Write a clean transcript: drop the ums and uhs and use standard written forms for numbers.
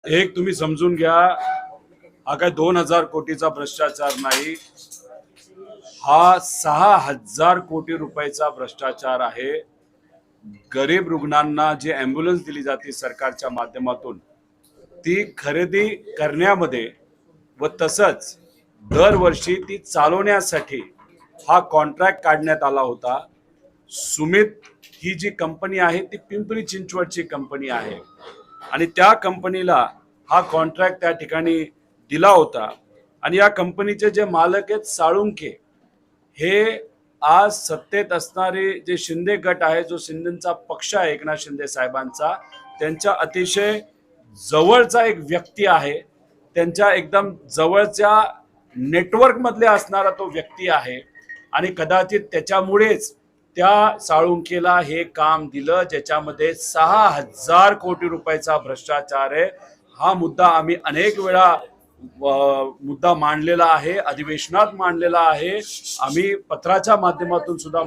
एक तुम्ही समजून घ्या, हा काय 2000 कोटीचा भ्रष्टाचार नाही, हा 6000 कोटी रुपयाचा भ्रष्टाचार आहे। गरीब रुग्णांना जी ॲम्ब्युलन्स दिली जाते सरकारच्या माध्यमातून ती खरेदी करण्यामध्ये व तसंच दरवर्षी ती चालवण्यासाठी हा कॉन्ट्रॅक्ट काढण्यात आला होता। सुमित ही जी कंपनी आहे ती पिंपरी चिंचवडची कंपनी आहे आणि त्या कंपनीला हा कॉन्ट्रॅक्ट त्या ठिकाणी दिला होता आणि या कंपनीचे जे मालक आहेत साळुंखे, हे आज सत्तेत असणारे जे शिंदे गट आहे, जो शिंदेचा पक्ष आहे एकनाथ शिंदे साहेबांचा, त्यांच्या अतिशय जवळचा एक व्यक्ती आहे, त्यांच्या एकदम जवळच्या नेटवर्क मधले असणारा तो व्यक्ती आहे आणि कदाचित त्याच्यामुळेच त्या साळुंखेला हे काम दिलं ज्याच्यामध्ये 6000 कोटी रुपयाचा भ्रष्टाचार आहे। हा मुद्दा आम्ही अनेक वेळा मुद्दा मांडलेला आहे, अधिवेशनात मांडलेला आहे, आम्ही पत्राच्या माध्यमातून सुद्धा